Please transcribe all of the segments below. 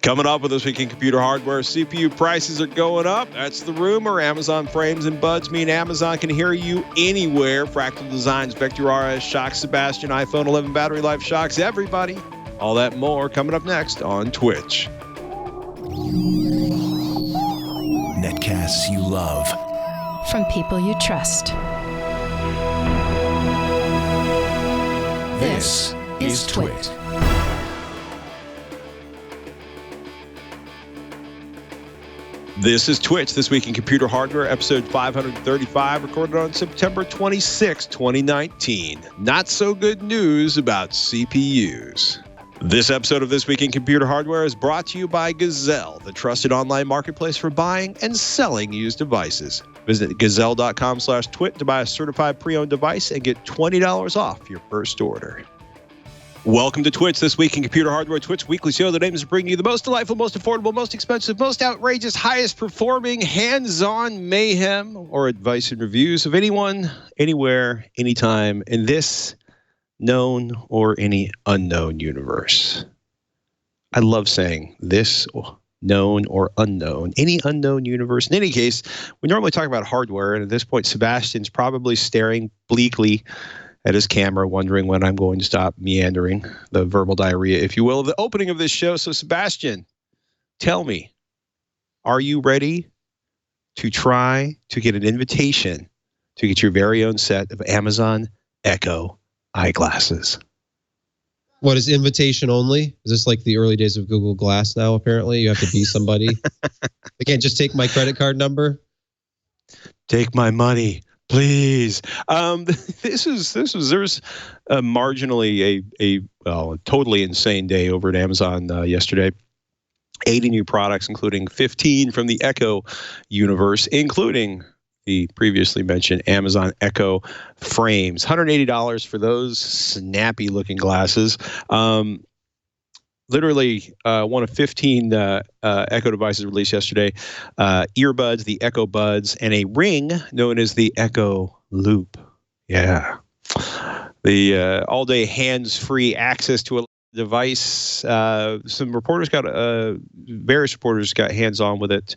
Coming up with This Week in Computer Hardware, CPU prices are going up. That's the rumor. Amazon frames and buds mean Amazon can hear you anywhere. Fractal Designs, Vector RS shocks Sebastian. iPhone 11 battery life shocks everybody. All that more coming up next on Twitch. Netcasts you love. From people you trust. This is Twitch. This is Twitch, This Week in Computer Hardware, episode 535, recorded on September 26, 2019. Not so good news about CPUs. This episode of This Week in Computer Hardware is brought to you by Gazelle, the trusted online marketplace for buying and selling used devices. Visit gazelle.com/twit to buy a certified pre-owned device and get $20 off your first order. Welcome to Twitch, This Week in Computer Hardware, Twitch weekly show that aims to bring you the most delightful, most affordable, most expensive, most outrageous, highest performing, hands-on mayhem or advice and reviews of anyone, anywhere, anytime in this known or any unknown universe. I love saying this known or unknown, any unknown universe. In any case, we normally talk about hardware, and at this point, Sebastian's probably staring bleakly at his camera, wondering when I'm going to stop meandering, the verbal diarrhea, if you will, of the opening of this show. So, Sebastian, tell me, are you ready to try to get an invitation to get your very own set of Amazon Echo eyeglasses? What is invitation only? Is this like the early days of Google Glass now, apparently? You have to be somebody. They can't just take my credit card number? Take my money. Please. There's a marginally a totally insane day over at Amazon yesterday. 80 new products, including 15 from the Echo universe, including the previously mentioned Amazon Echo frames. $180 for those snappy looking glasses. Literally one of 15 Echo devices released yesterday. Earbuds, the Echo Buds, and a ring known as the Echo Loop. Yeah. The all-day hands-free access to a device. Some reporters various reporters got hands-on with it.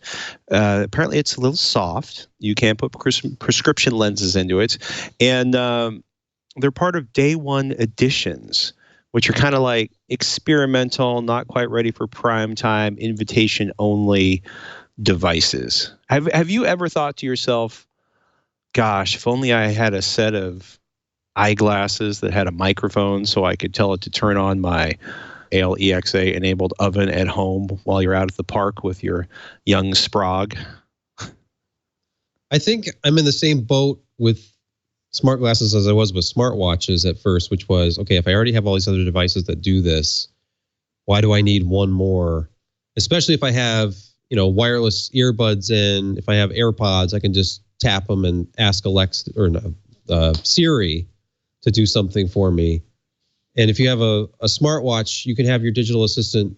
Apparently it's a little soft. You can't put prescription lenses into it. And they're part of day one editions, which are kind of like experimental, not quite ready for prime time, invitation only devices. Have you ever thought to yourself, gosh, if only I had a set of eyeglasses that had a microphone so I could tell it to turn on my ALEXA enabled oven at home while you're out at the park with your young Sprague? I think I'm in the same boat with smart glasses as I was with smartwatches at first, which was, okay, if I already have all these other devices that do this, why do I need one more? Especially if I have, wireless earbuds in. If I have AirPods, I can just tap them and ask Alexa or Siri to do something for me. And if you have a smartwatch, you can have your digital assistant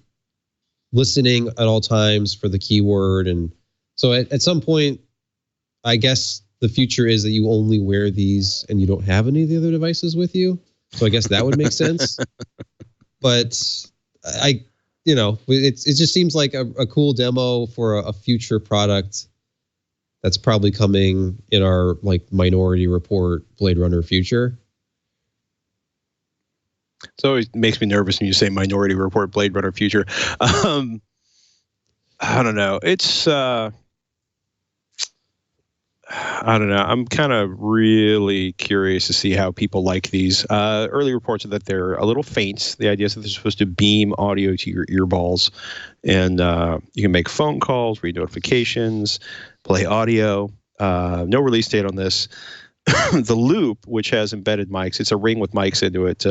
listening at all times for the keyword. And so at some point, I guess the future is that you only wear these and you don't have any of the other devices with you. So I guess that would make sense. But it just seems like a cool demo for a future product that's probably coming in our Minority Report Blade Runner future. So it makes me nervous when you say Minority Report Blade Runner future. I don't know. It's I don't know. I'm kind of really curious to see how people like these. Early reports are that they're a little faint. The idea is that they're supposed to beam audio to your earballs, and you can make phone calls, read notifications, play audio. No release date on this. The Loop, which has embedded mics, it's a ring with mics into it.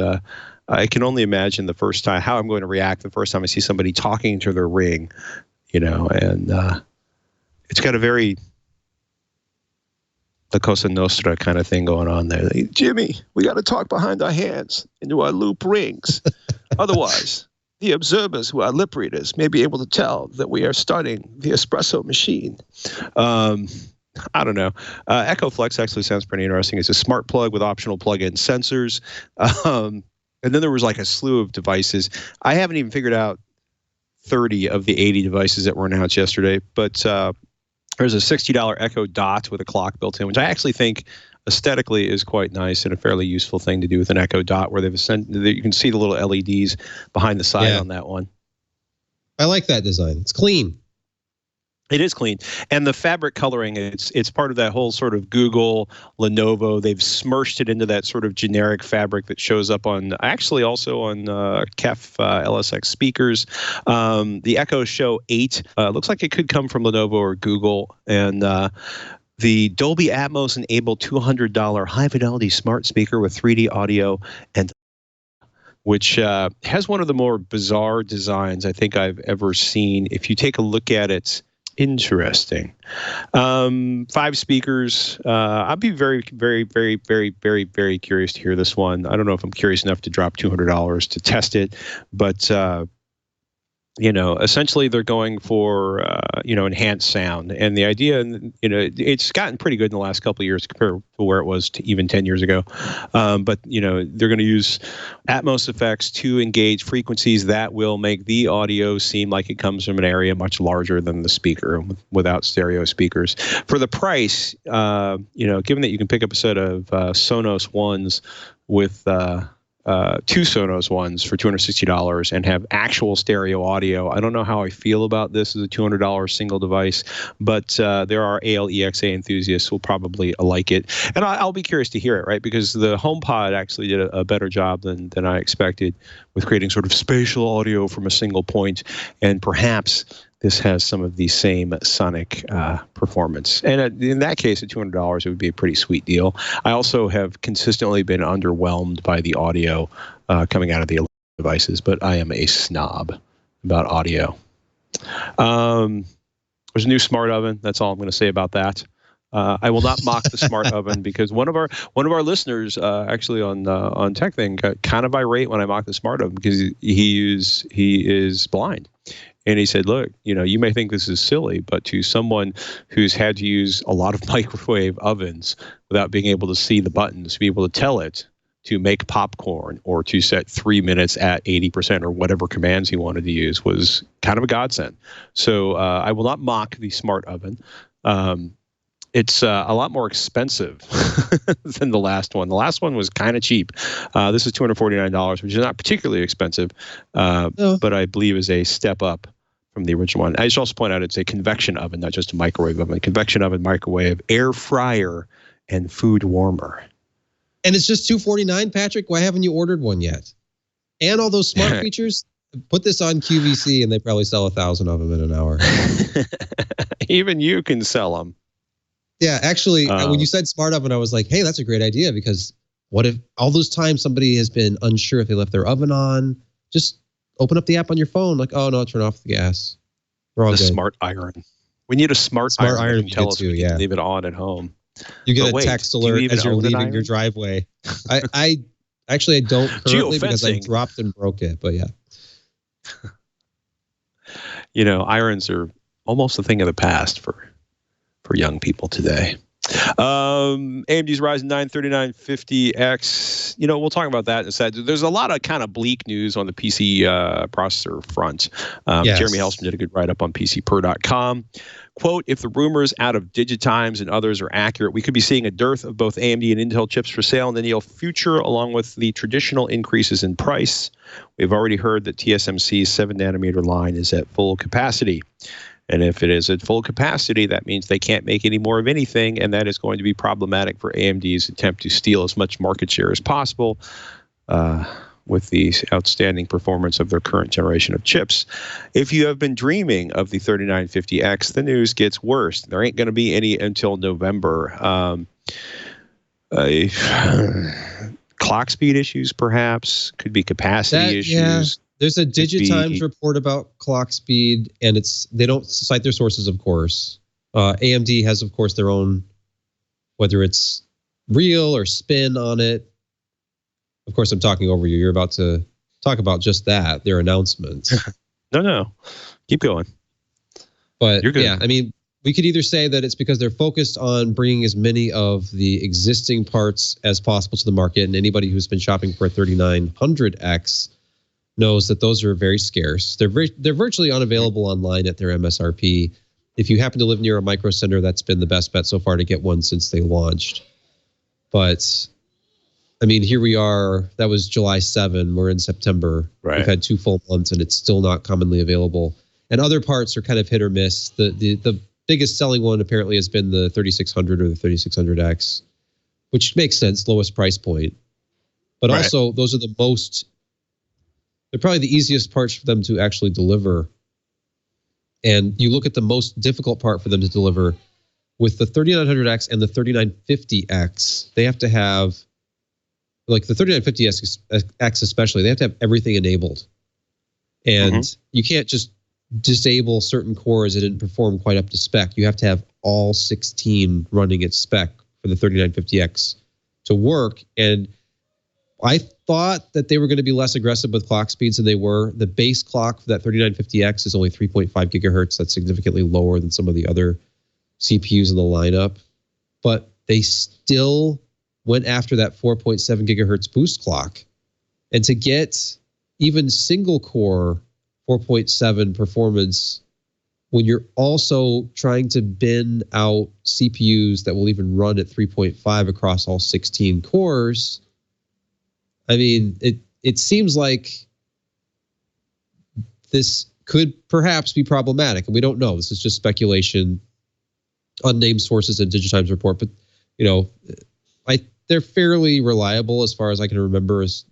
I can only imagine the first time how I'm going to react the first time I see somebody talking to their ring, and it's got a very the Cosa Nostra kind of thing going on there. Jimmy, we got to talk behind our hands into our loop rings. Otherwise, the observers who are lip readers may be able to tell that we are starting the espresso machine. I don't know. Echo Flex actually sounds pretty interesting. It's a smart plug with optional plug-in sensors. And then there was like a slew of devices. I haven't even figured out 30 of the 80 devices that were announced yesterday. But there's a $60 Echo Dot with a clock built in, which I actually think aesthetically is quite nice and a fairly useful thing to do with an Echo Dot, where you can see the little LEDs behind the side on that one. I like that design. It's clean. It is clean, and the fabric coloring, it's part of that whole sort of Google, Lenovo. They've smushed it into that sort of generic fabric that shows up on, actually also on KEF LSX speakers. The Echo Show 8 looks like it could come from Lenovo or Google, and the Dolby Atmos enabled $200 high fidelity smart speaker with 3D audio, and which has one of the more bizarre designs I think I've ever seen. If you take a look at it, interesting. 5 speakers. I'd be very, very, very, very, very, very curious to hear this one. I don't know if I'm curious enough to drop $200 to test it, but essentially they're going for enhanced sound, and the idea, it's gotten pretty good in the last couple of years compared to where it was even 10 years ago. But they're going to use Atmos effects to engage frequencies that will make the audio seem like it comes from an area much larger than the speaker without stereo speakers. For the price, given that you can pick up a set of Sonos Ones with 2 Sonos Ones for $260 and have actual stereo audio. I don't know how I feel about this as a $200 single device, but there are ALEXA enthusiasts who will probably like it. And I'll be curious to hear it, right? Because the HomePod actually did a better job than I expected with creating sort of spatial audio from a single point, and perhaps this has some of the same sonic performance. And in that case, at $200, it would be a pretty sweet deal. I also have consistently been underwhelmed by the audio coming out of the devices, but I am a snob about audio. There's a new smart oven. That's all I'm going to say about that. I will not mock the smart oven, because one of our listeners actually on Tech Thing got kind of irate when I mocked the smart oven, because he is blind. And he said, look, you may think this is silly, but to someone who's had to use a lot of microwave ovens without being able to see the buttons, to be able to tell it to make popcorn or to set 3 minutes at 80% or whatever commands he wanted to use was kind of a godsend. So I will not mock the smart oven. It's a lot more expensive than the last one. The last one was kind of cheap. This is $249, which is not particularly expensive, but I believe is a step up from the original one. I should also point out it's a convection oven, not just a microwave oven. Convection oven, microwave, air fryer, and food warmer. And it's just $249, Patrick? Why haven't you ordered one yet? And all those smart features? Put this on QVC and they probably sell 1,000 of them in an hour. Even you can sell them. Yeah, actually, when you said smart oven, I was like, hey, that's a great idea, because what if all those times somebody has been unsure if they left their oven on? Just open up the app on your phone, like, oh, no, turn off the gas. We're all good. Smart iron. We need a smart iron to tell us we can leave it on at home. You get a text alert as you're leaving your driveway. I don't currently, because I dropped and broke it, but yeah. Irons are almost a thing of the past for young people today. AMD's Ryzen 9 3950X. We'll talk about that in a second. There's a lot of kind of bleak news on the PC processor front. Jeremy Hellstrom did a good write-up on PCPer.com. Quote, if the rumors out of Digitimes and others are accurate, we could be seeing a dearth of both AMD and Intel chips for sale in the near future, along with the traditional increases in price. We've already heard that TSMC's 7-nanometer line is at full capacity. And if it is at full capacity, that means they can't make any more of anything, and that is going to be problematic for AMD's attempt to steal as much market share as possible with the outstanding performance of their current generation of chips. If you have been dreaming of the 3950X, the news gets worse. There ain't going to be any until November. Clock speed issues, perhaps, could be capacity issues. Yeah. There's a Digitimes report about clock speed, and they don't cite their sources, of course. AMD has, of course, their own, whether it's real or spin on it. Of course, I'm talking over you. You're about to talk about just that, their announcements. No. Keep going. But you're good. Yeah, I mean, we could either say that it's because they're focused on bringing as many of the existing parts as possible to the market, and anybody who's been shopping for a 3900X knows that those are very scarce. They're virtually unavailable online at their MSRP. If you happen to live near a micro center, that's been the best bet so far to get one since they launched. But I mean, here we are. That was July 7. We're in September. Right. We've had 2 full months, and it's still not commonly available. And other parts are kind of hit or miss. The biggest selling one apparently has been the 3600 or the 3600X, which makes sense, lowest price point. But also, those are they're probably the easiest parts for them to actually deliver. And you look at the most difficult part for them to deliver with the 3900X and the 3950X, they have to have, like the 3950X especially, they have to have everything enabled. And you can't just disable certain cores that didn't perform quite up to spec. You have to have all 16 running at spec for the 3950X to work. And I thought that they were going to be less aggressive with clock speeds than they were. The base clock for that 3950X is only 3.5 gigahertz. That's significantly lower than some of the other CPUs in the lineup. But they still went after that 4.7 gigahertz boost clock. And to get even single core 4.7 performance when you're also trying to bin out CPUs that will even run at 3.5 across all 16 cores, I mean, it seems like this could perhaps be problematic, and we don't know. This is just speculation, unnamed sources in DigiTimes report, but you know, they're fairly reliable as far as I can remember is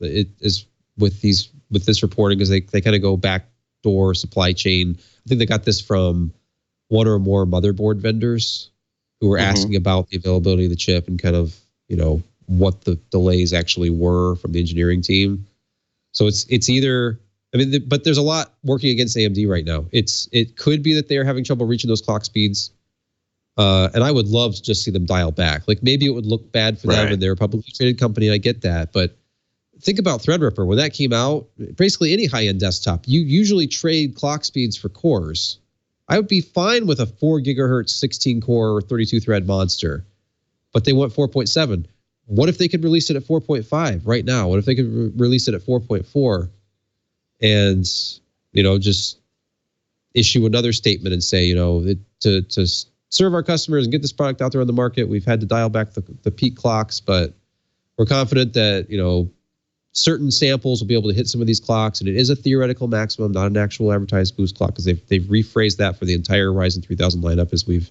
with this reporting, because they kind of go backdoor supply chain. I think they got this from one or more motherboard vendors who were asking about the availability of the chip and kind of, you know, what the delays actually were from the engineering team. So it's either, I mean, but there's a lot working against AMD right now. It could be that they are having trouble reaching those clock speeds. And I would love to just see them dial back. Like maybe it would look bad for them and they're a publicly traded company. I get that. But think about Threadripper. When that came out, basically any high-end desktop, you usually trade clock speeds for cores. I would be fine with a 4 gigahertz, 16 core, 32 thread monster, but they want 4.7. What if they could release it at 4.5 right now? What if they could release it at 4.4 and, you know, just issue another statement and say, you know, to serve our customers and get this product out there on the market, we've had to dial back the peak clocks, but we're confident that, you know, certain samples will be able to hit some of these clocks, and it is a theoretical maximum, not an actual advertised boost clock, because they've rephrased that for the entire Ryzen 3000 lineup, as we've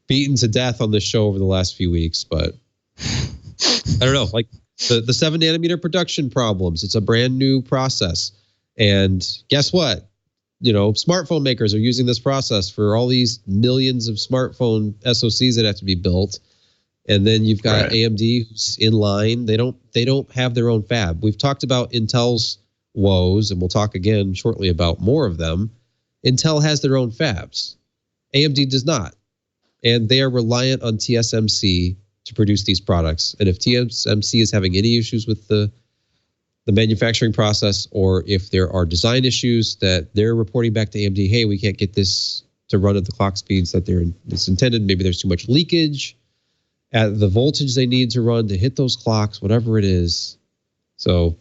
beaten to death on this show over the last few weeks. But I don't know, like the 7 nanometer production problems. It's a brand new process. And guess what? You know, smartphone makers are using this process for all these millions of smartphone SoCs that have to be built. And then you've got AMD who's in line. They don't have their own fab. We've talked about Intel's woes, and we'll talk again shortly about more of them. Intel has their own fabs. AMD does not. And they are reliant on TSMC to produce these products. And if TSMC is having any issues with the manufacturing process, or if there are design issues that they're reporting back to AMD, hey, we can't get this to run at the clock speeds that it's intended. Maybe there's too much leakage at the voltage they need to run to hit those clocks, whatever it is. So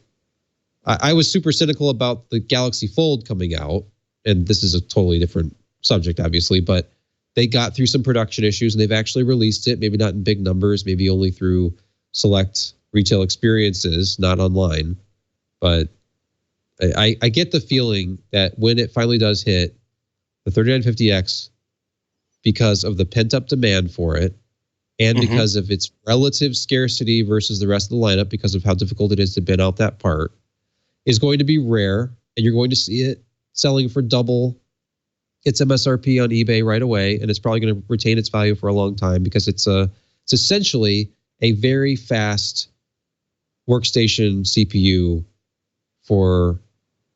I was super cynical about the Galaxy Fold coming out, and this is a totally different subject, obviously, but they got through some production issues and they've actually released it, maybe not in big numbers, maybe only through select retail experiences, not online. But I get the feeling that when it finally does hit, the 3950X, because of the pent-up demand for it, and because of its relative scarcity versus the rest of the lineup, because of how difficult it is to bin out that part, is going to be rare, and you're going to see it selling for double its MSRP on eBay right away, and it's probably going to retain its value for a long time, because it's essentially a very fast workstation CPU for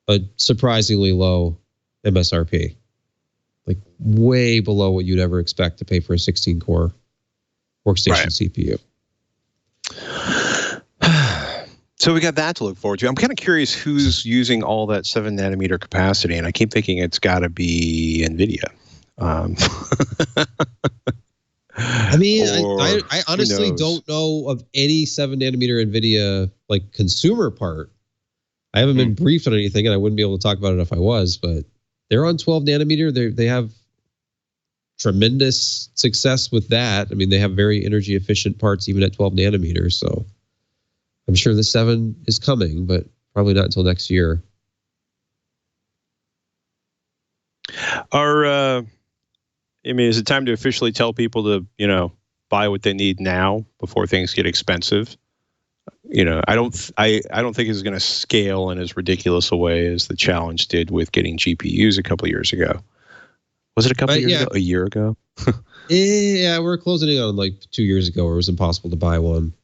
a surprisingly low MSRP, like way below what you'd ever expect to pay for a 16-core workstation CPU. So we got that to look forward to. I'm kind of curious who's using all that 7 nanometer capacity, and I keep thinking it's got to be NVIDIA. I mean, I honestly don't know of any 7 nanometer NVIDIA like consumer part I haven't been briefed on anything, and I wouldn't be able to talk about it if I was, but they're on 12 nanometer. They have tremendous success with that. I mean, they have very energy efficient parts even at 12 nanometers. So I'm sure the 7 is coming, but probably not until next year. Is it time to officially tell people to, buy what they need now before things get expensive? I don't think it's going to scale in as ridiculous a way as the challenge did with getting GPUs a couple of years ago. Was it a couple of years ago? A year ago? Yeah, we're closing in on like 2 years ago where it was impossible to buy one.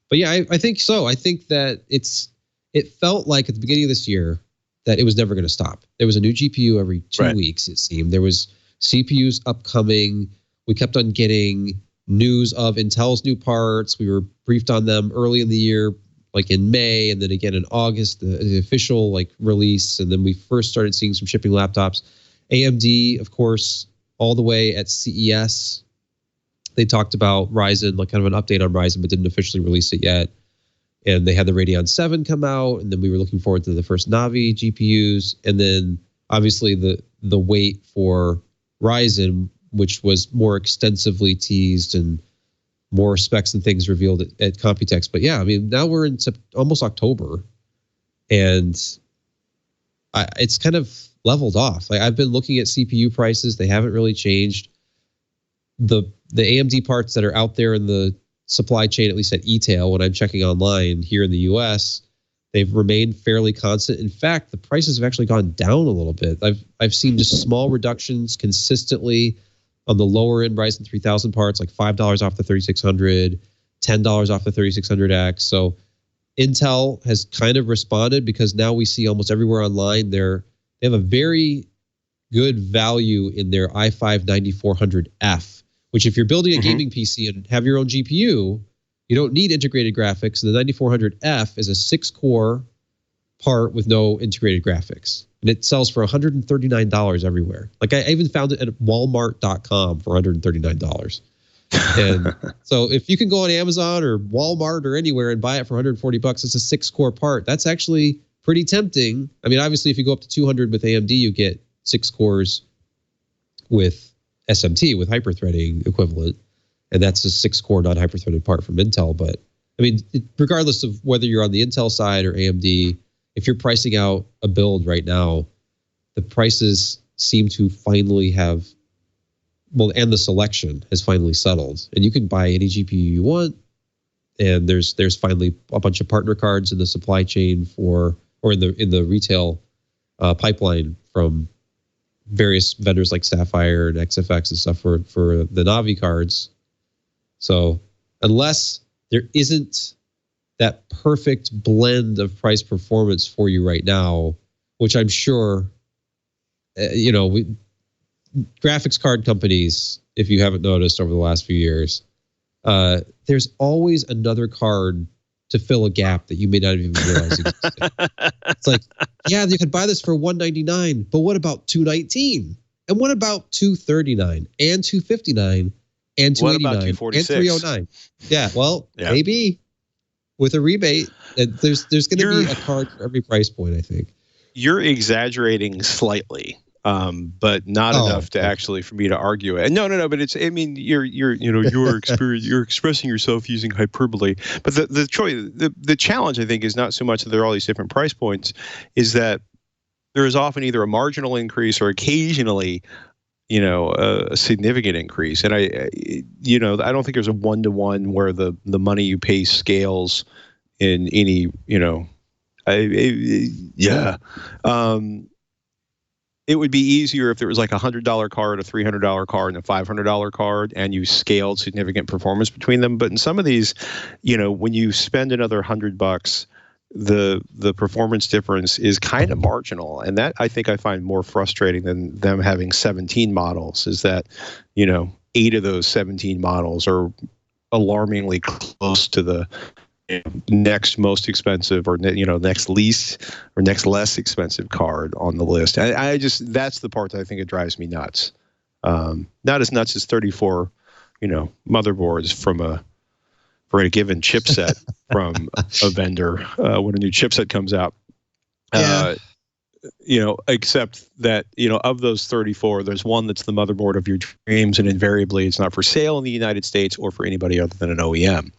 But yeah, I think so. I think that it felt like at the beginning of this year that it was never going to stop. There was a new GPU every 2 weeks, it seemed. There was CPUs upcoming. We kept on getting news of Intel's new parts. We were briefed on them early in the year, like in May, and then again in August, the official release. And then we first started seeing some shipping laptops. AMD, of course, all the way at CES. They talked about Ryzen, kind of an update on Ryzen, but didn't officially release it yet. And they had the Radeon 7 come out, and then we were looking forward to the first Navi GPUs, and then obviously the wait for Ryzen, which was more extensively teased and more specs and things revealed at Computex. But yeah, I mean, now we're in almost October, and it's kind of leveled off. I've been looking at CPU prices; they haven't really changed. The AMD parts that are out there in the supply chain, at least at e-tail, when I'm checking online here in the US, they've remained fairly constant. In fact, the prices have actually gone down a little bit. I've seen just small reductions consistently on the lower end Ryzen 3000 parts, like $5 off the 3600, $10 off the 3600X. So Intel has kind of responded because now we see almost everywhere online they have a very good value in their i5-9400F, which if you're building a gaming PC and have your own GPU, you don't need integrated graphics. And the 9400F is a 6-core part with no integrated graphics. And it sells for $139 everywhere. I even found it at Walmart.com for $139. And so if you can go on Amazon or Walmart or anywhere and buy it for $140, it's a 6-core part. That's actually pretty tempting. I mean, obviously, if you go up to 200 with AMD, you get 6 cores with SMT, with hyperthreading equivalent. And that's a 6-core non-hyperthreaded part from Intel. But I mean, regardless of whether you're on the Intel side or AMD, if you're pricing out a build right now, the prices seem to finally have, and the selection has finally settled. And you can buy any GPU you want. And there's finally a bunch of partner cards in the supply chain or in the retail pipeline from various vendors like Sapphire and XFX and stuff for the Navi cards. So unless there isn't that perfect blend of price performance for you right now, which I'm sure, graphics card companies, if you haven't noticed over the last few years, there's always another card to fill a gap that you may not even realize existed. It's like, yeah, you could buy this for $199, but what about $219? And what about $239 and $259 and $289 and $309? Yeah, well, maybe with a rebate, there's going to be a card for every price point, I think. You're exaggerating slightly. But not enough to actually for me to argue it. No, but it's. I mean, you're expressing yourself using hyperbole. But the challenge, I think, is not so much that there are all these different price points, is that there is often either a marginal increase or occasionally, a significant increase. And I don't think there's a 1-to-1 where the money you pay scales in any, it would be easier if there was like a $100 card, a $300 card, and a $500 card, and you scaled significant performance between them. But in some of these, when you spend another $100, the performance difference is kind of marginal, and that I think I find more frustrating than them having 17 models. Is that 8 of those 17 models are alarmingly close to the next most expensive or next least or next less expensive card on the list. I just, that's the part that I think it drives me nuts. Not as nuts as 34 motherboards for a given chipset from a vendor when a new chipset comes out. Yeah. Except that, of those 34, there's one that's the motherboard of your dreams, and invariably it's not for sale in the United States or for anybody other than an OEM.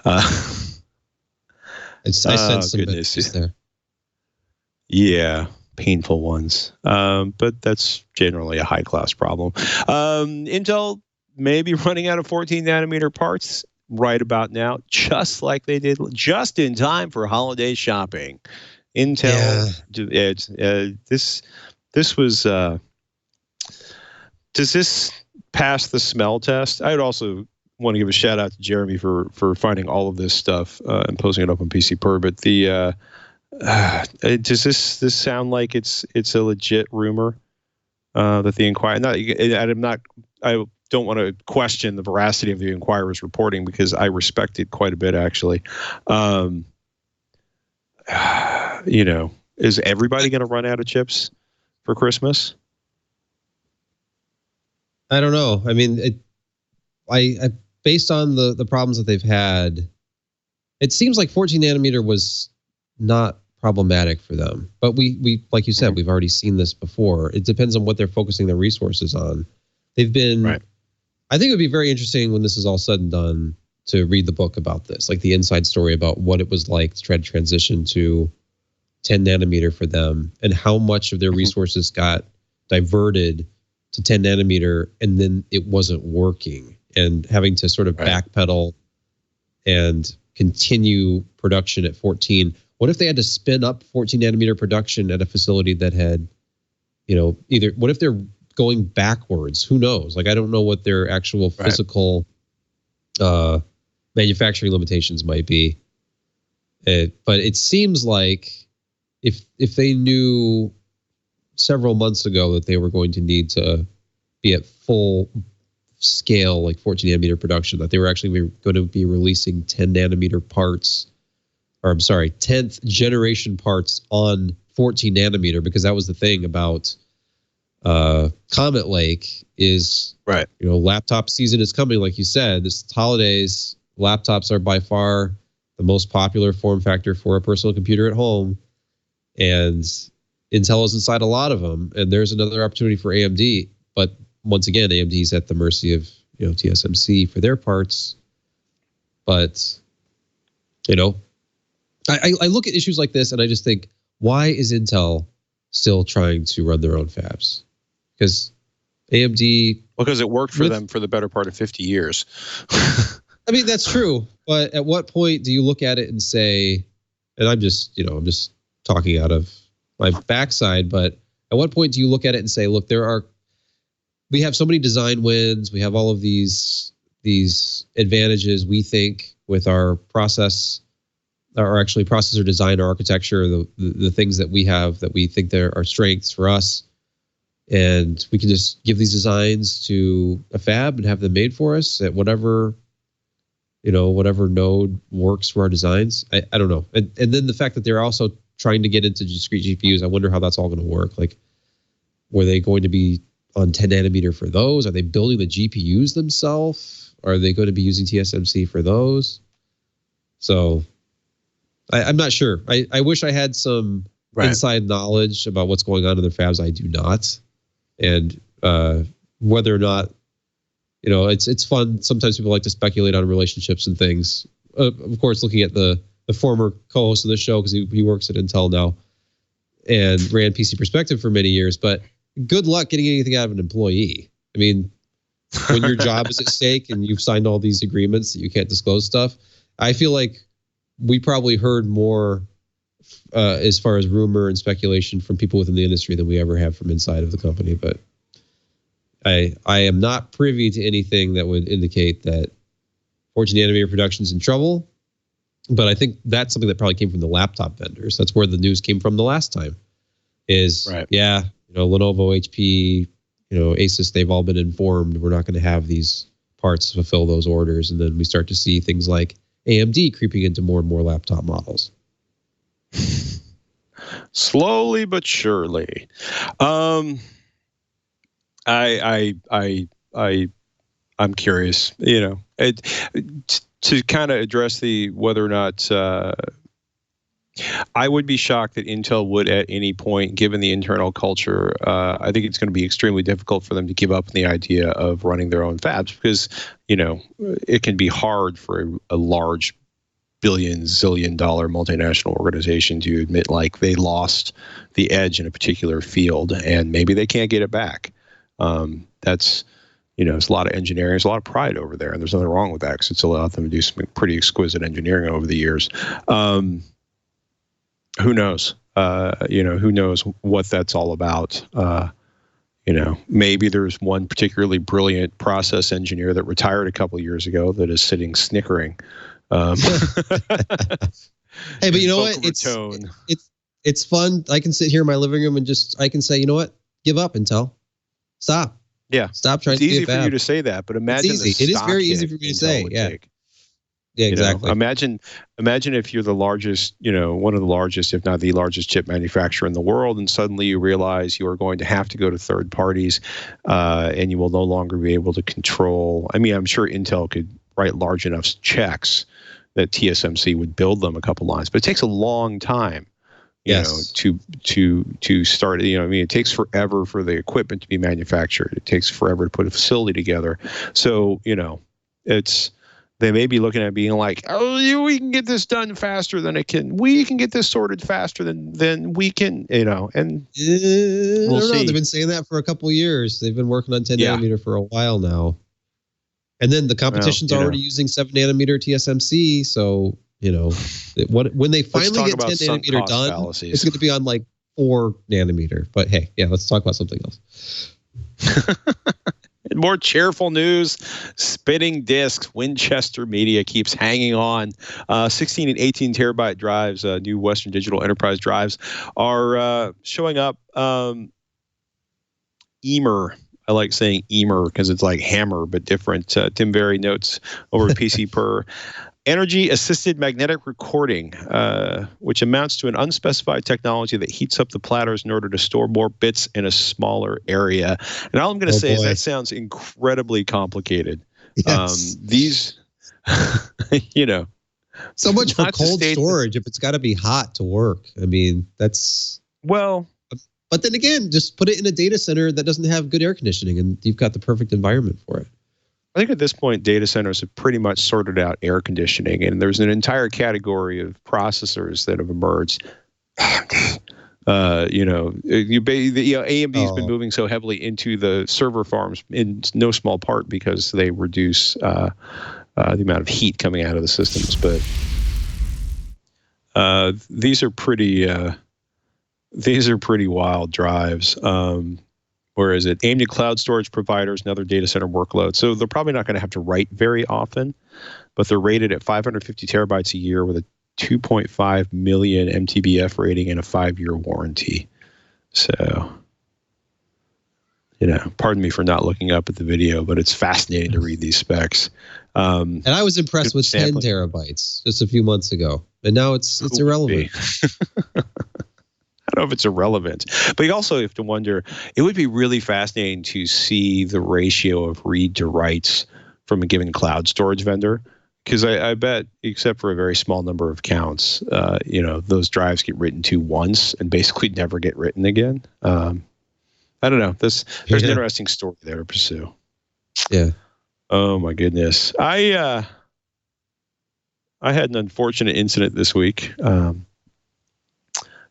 I sense some goodness there. Yeah, painful ones. But that's generally a high-class problem. Intel may be running out of 14-nanometer parts right about now, just like they did just in time for holiday shopping. Intel, this was. Does this pass the smell test? I would also want to give a shout out to Jeremy for finding all of this stuff and posting it up on PC Per. But does this sound like it's a legit rumor that the Inquirer? I don't want to question the veracity of the Inquirer's reporting because I respect it quite a bit, actually. Is everybody going to run out of chips for Christmas? I don't know. I mean, I based on the problems that they've had, it seems like 14 nanometer was not problematic for them. But we like you said, we've already seen this before. It depends on what they're focusing their resources on. They've been. Right. I think it would be very interesting when this is all said and done to read the book about this, like the inside story about what it was like to try to transition to 10 nanometer for them and how much of their resources got diverted to 10 nanometer and then it wasn't working and having to sort of backpedal and continue production at 14. What if they had to spin up 14 nanometer production at a facility that had, either, what if they're going backwards? Who knows? Like, I don't know what their actual physical manufacturing limitations might be. But it seems like if they knew several months ago that they were going to need to be at full scale, like 14 nanometer production, that they were actually going to be releasing 10 nanometer parts, or I'm sorry, 10th generation parts on 14 nanometer, because that was the thing about Comet Lake is, laptop season is coming, like you said. This holidays, laptops are by far the most popular form factor for a personal computer at home. And Intel is inside a lot of them, and there's another opportunity for AMD. But once again, AMD is at the mercy of TSMC for their parts. But I look at issues like this and I just think, why is Intel still trying to run their own fabs? Because AMD, because it worked for them for the better part of 50 years. I mean, that's true, but at what point do you look at it and say, and I'm just talking out of my backside, but at what point do you look at it and say, look, we have so many design wins, we have all of these advantages, we think, with our process, or actually processor design or architecture, the things that we have that we think are strengths for us, and we can just give these designs to a fab and have them made for us at whatever node works for our designs. I don't know. And then the fact that they're also trying to get into discrete GPUs, I wonder how that's all going to work. Like, were they going to be on 10 nanometer for those? Are they building the GPUs themselves? Are they going to be using TSMC for those? So I'm not sure. I wish I had some inside knowledge about what's going on in their fabs. I do not. And whether or not, it's fun. Sometimes people like to speculate on relationships and things. Of course, looking at the former co-host of the show, because he works at Intel now and ran PC Perspective for many years. But good luck getting anything out of an employee. I mean, when your job is at stake and you've signed all these agreements that you can't disclose stuff, I feel like we probably heard more as far as rumor and speculation from people within the industry than we ever have from inside of the company. But I am not privy to anything that would indicate that 14 nanometer production is in trouble. But I think that's something that probably came from the laptop vendors. That's where the news came from the last time. Lenovo, HP, Asus, they've all been informed we're not going to have these parts to fulfill those orders. And then we start to see things like AMD creeping into more and more laptop models. Slowly but surely. I'm curious, to kind of address whether or not I would be shocked that Intel would at any point, given the internal culture. I think it's going to be extremely difficult for them to give up on the idea of running their own fabs because, it can be hard for a large zillion-dollar multinational organization to admit like they lost the edge in a particular field and maybe they can't get it back. That's, it's a lot of engineering, there's a lot of pride over there, and there's nothing wrong with that because it's allowed them to do some pretty exquisite engineering over the years. Who knows? Who knows what that's all about? Maybe there's one particularly brilliant process engineer that retired a couple of years ago that is sitting snickering. Hey, but you know what? It's fun. I can sit here in my living room and I can say, you know what? Give up, Intel. Stop. Yeah. Stop trying it's to easy get for you to say that, but imagine it's easy. It is very easy for me to say. Yeah. Yeah, exactly. Imagine if you're the largest, one of the largest, if not the largest chip manufacturer in the world, and suddenly you realize you are going to have to go to third parties, and you will no longer be able to control. I mean, I'm sure Intel could write large enough checks that TSMC would build them a couple lines, but it takes a long time. To start. It takes forever for the equipment to be manufactured. It takes forever to put a facility together. So they may be looking at being like, oh, we can get this done faster than it can. We can get this sorted faster than we can, and we'll see. They've been saying that for a couple of years. They've been working on 10 nanometer for a while now. And then the competition's already using 7 nanometer TSMC. So, when they finally get 10 nanometer done, fallacies. It's going to be on like 4 nanometer. But hey, let's talk about something else. In more cheerful news, spinning disks. Winchester Media keeps hanging on. 16 and 18 terabyte drives, new Western Digital Enterprise drives, are showing up. Emer. I like saying Emer because it's like hammer, but different. Tim Berry notes over at PC Per. Energy-assisted magnetic recording, which amounts to an unspecified technology that heats up the platters in order to store more bits in a smaller area. And all I'm going to say is that sounds incredibly complicated. Yes. These, so much for cold storage if it's got to be hot to work. I mean, that's... Well... But then again, just put it in a data center that doesn't have good air conditioning and you've got the perfect environment for it. I think at this point, data centers have pretty much sorted out air conditioning, and there's an entire category of processors that have emerged. AMD. AMD's been moving so heavily into the server farms in no small part because they reduce the amount of heat coming out of the systems. But these are pretty wild drives. Where is it? Aimed at cloud storage providers and other data center workloads. So they're probably not going to have to write very often, but they're rated at 550 terabytes a year with a 2.5 million MTBF rating and a 5-year warranty. So, pardon me for not looking up at the video, but it's fascinating to read these specs. And I was impressed with 10 terabytes just a few months ago, and now it's irrelevant. I don't know if it's irrelevant, but you also have to wonder, it would be really fascinating to see the ratio of read to writes from a given cloud storage vendor. Because I bet, except for a very small number of counts, those drives get written to once and basically never get written again. I don't know. There's an interesting story there to pursue. Yeah. Oh my goodness. I had an unfortunate incident this week.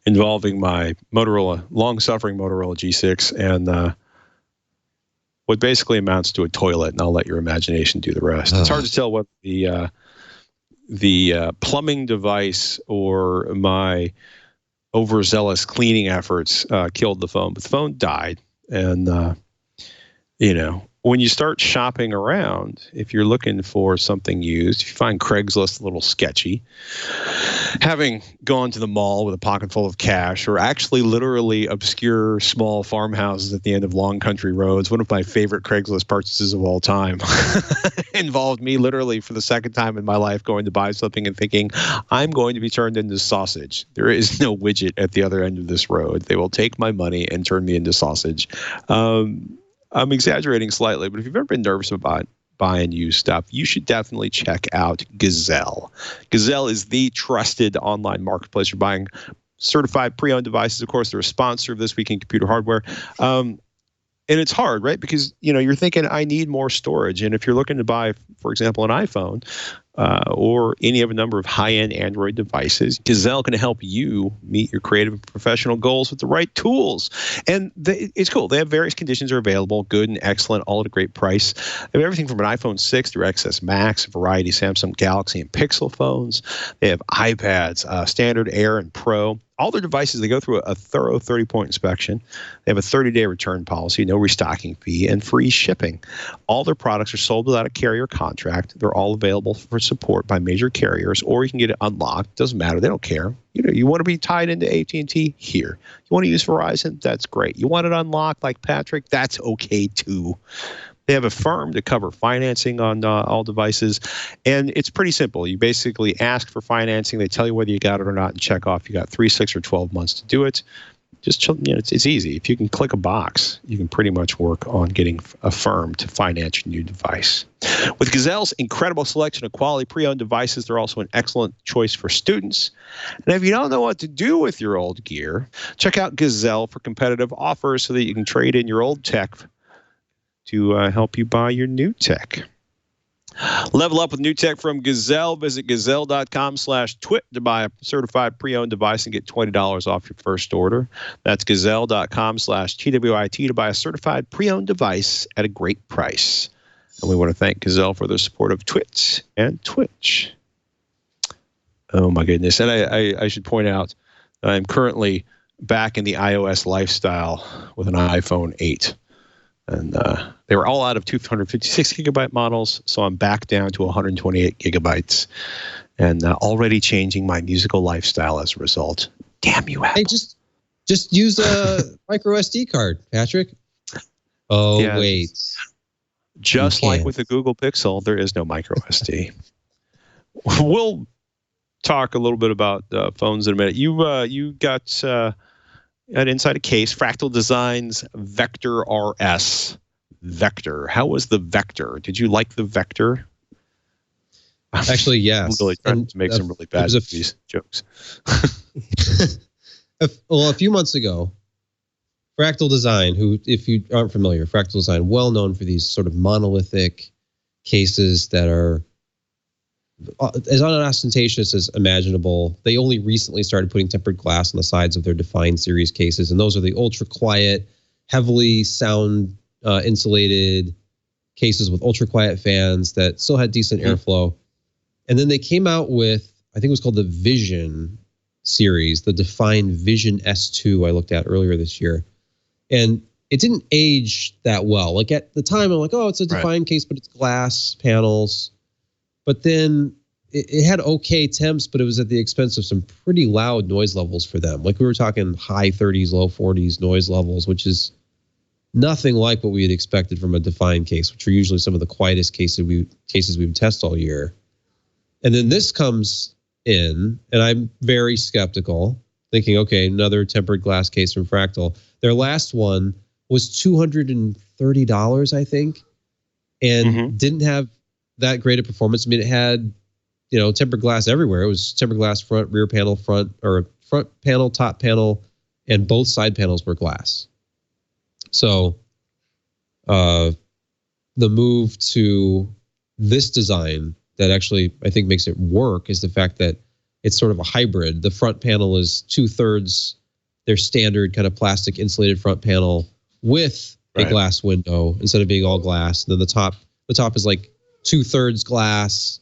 Involving my long-suffering Motorola G6 and what basically amounts to a toilet, and I'll let your imagination do the rest. It's hard to tell what the plumbing device or my overzealous cleaning efforts killed the phone, but the phone died. And, when you start shopping around, if you're looking for something used, if you find Craigslist a little sketchy, having gone to the mall with a pocket full of cash, or actually literally obscure small farmhouses at the end of long country roads, one of my favorite Craigslist purchases of all time, involved me literally for the second time in my life going to buy something and thinking, I'm going to be turned into sausage. There is no widget at the other end of this road. They will take my money and turn me into sausage. I'm exaggerating slightly, but if you've ever been nervous about buying used stuff, you should definitely check out Gazelle. Gazelle is the trusted online marketplace for buying certified pre-owned devices. Of course, they're a sponsor of This Week in Computer Hardware. And it's hard, right? Because, you're thinking, I need more storage. And if you're looking to buy, for example, an iPhone or any of a number of high-end Android devices, Gazelle can help you meet your creative and professional goals with the right tools. And it's cool. They have various conditions are available, good and excellent, all at a great price. They have everything from an iPhone 6 through XS Max, a variety of Samsung Galaxy and Pixel phones. They have iPads, Standard, Air, and Pro. All their devices, they go through a thorough 30-point inspection. They have a 30-day return policy, no restocking fee, and free shipping. All their products are sold without a carrier contract. They're all available for support by major carriers, or you can get it unlocked. Doesn't matter. They don't care. You want to be tied into AT&T? Here. You want to use Verizon? That's great. You want it unlocked like Patrick? That's okay, too. They have a firm to cover financing on all devices, and it's pretty simple. You basically ask for financing. They tell you whether you got it or not and check off you got 3, 6, or 12 months to do it. Just it's easy. If you can click a box, you can pretty much work on getting a firm to finance your new device. With Gazelle's incredible selection of quality pre-owned devices, they're also an excellent choice for students. And if you don't know what to do with your old gear, check out Gazelle for competitive offers so that you can trade in your old tech to help you buy your new tech. Level up with new tech from Gazelle. Visit gazelle.com/twit to buy a certified pre-owned device and get $20 off your first order. That's gazelle.com/TWIT to buy a certified pre-owned device at a great price. And we want to thank Gazelle for their support of Twit and Twitch. Oh, my goodness. And I should point out that I'm currently back in the iOS lifestyle with an iPhone 8. And they were all out of 256 gigabyte models, so I'm back down to 128 gigabytes, and already changing my musical lifestyle as a result. Damn you, Apple! Hey, just use a micro SD card, Patrick. Oh yeah, wait, just like with the Google Pixel, there is no micro SD. We'll talk a little bit about phones in a minute. You got. Inside a case, Fractal Designs Vector RS. Vector. How was the Vector? Did you like the Vector? Actually, yes. I'm really trying to make some really bad these jokes. Well, a few months ago, Fractal Design, who, if you aren't familiar, Fractal Design, well known for these sort of monolithic cases that are as unostentatious as imaginable. They only recently started putting tempered glass on the sides of their Define series cases, and those are the ultra quiet, heavily sound insulated cases with ultra quiet fans that still had decent airflow. And then they came out with, I think it was called the Vision series, the Define Vision S2 I looked at earlier this year. And it didn't age that well. Like at the time, I'm like, oh, it's a Define case, but it's glass panels. But then it had okay temps, but it was at the expense of some pretty loud noise levels for them. Like we were talking high 30s, low 40s noise levels, which is nothing like what we had expected from a Define case, which are usually some of the quietest cases we would test all year. And then this comes in, and I'm very skeptical, thinking, okay, another tempered glass case from Fractal. Their last one was $230, I think, and didn't have that great a performance. I mean, it had, tempered glass everywhere. It was tempered glass front, rear panel, front panel, top panel, and both side panels were glass. So the move to this design that actually I think makes it work is the fact that it's sort of a hybrid. The front panel is 2/3 their standard kind of plastic insulated front panel with a glass window instead of being all glass. And then the top is like 2/3 glass,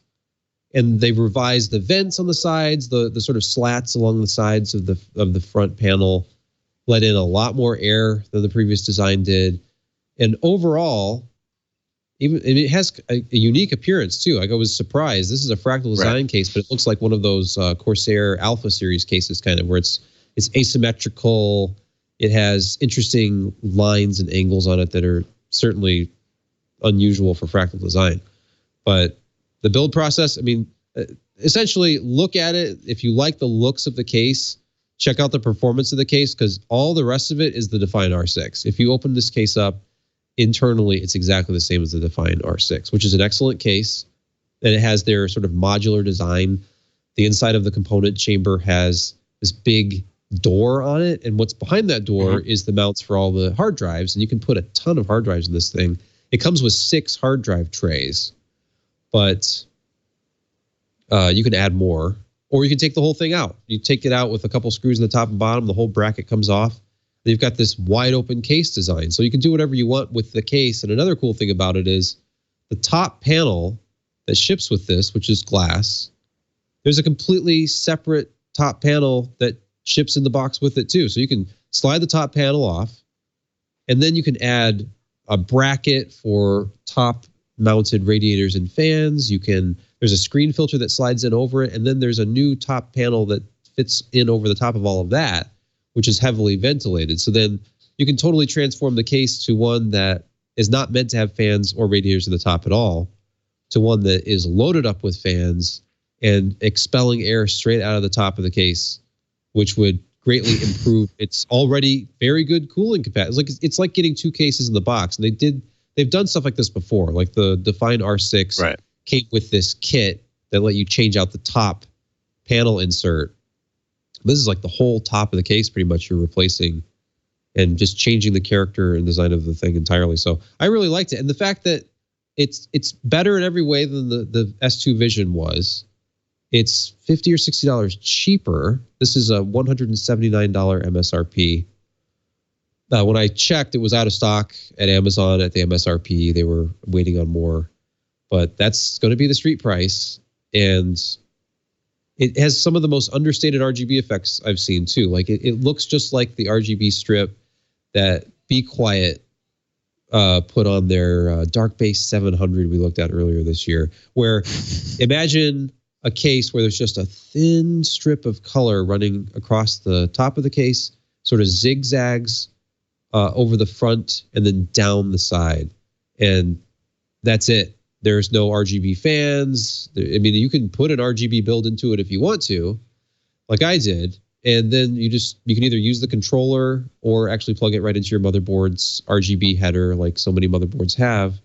and they revised the vents on the sides, the sort of slats along the sides of the front panel, let in a lot more air than the previous design did, and overall, it has a unique appearance too. I was surprised. This is a Fractal Design case, but it looks like one of those Corsair Alpha series cases, kind of where it's asymmetrical. It has interesting lines and angles on it that are certainly unusual for Fractal Design. But the build process, I mean, essentially look at it. If you like the looks of the case, check out the performance of the case, because all the rest of it is the Define R6. If you open this case up, internally, it's exactly the same as the Define R6, which is an excellent case. And it has their sort of modular design. The inside of the component chamber has this big door on it. And what's behind that door is the mounts for all the hard drives. And you can put a ton of hard drives in this thing. It comes with 6 hard drive trays, but you can add more. Or you can take the whole thing out. You take it out with a couple screws in the top and bottom. The whole bracket comes off. They've got this wide open case design. So you can do whatever you want with the case. And another cool thing about it is the top panel that ships with this, which is glass, there's a completely separate top panel that ships in the box with it too. So you can slide the top panel off, and then you can add a bracket for top mounted radiators and fans. There's a screen filter that slides in over it, and then there's a new top panel that fits in over the top of all of that, which is heavily ventilated. So then you can totally transform the case to one that is not meant to have fans or radiators in the top at all, to one that is loaded up with fans and expelling air straight out of the top of the case, which would greatly improve its already very good cooling capacity. It's like getting 2 cases in the box. And they've done stuff like this before. Like the Define R6 came with this kit that let you change out the top panel insert. This is like the whole top of the case pretty much you're replacing and just changing the character and design of the thing entirely. So I really liked it. And the fact that it's better in every way than the S2 Vision was. It's $50 or $60 cheaper. This is a $179 MSRP. When I checked, it was out of stock at Amazon at the MSRP. They were waiting on more. But that's going to be the street price. And it has some of the most understated RGB effects I've seen, too. Like, it looks just like the RGB strip that Be Quiet put on their Dark Base 700 we looked at earlier this year, where imagine a case where there's just a thin strip of color running across the top of the case, sort of zigzags over the front and then down the side. And that's it. There's no RGB fans. I mean, you can put an RGB build into it if you want to, like I did. And then you can either use the controller or actually plug it right into your motherboard's RGB header, like so many motherboards have,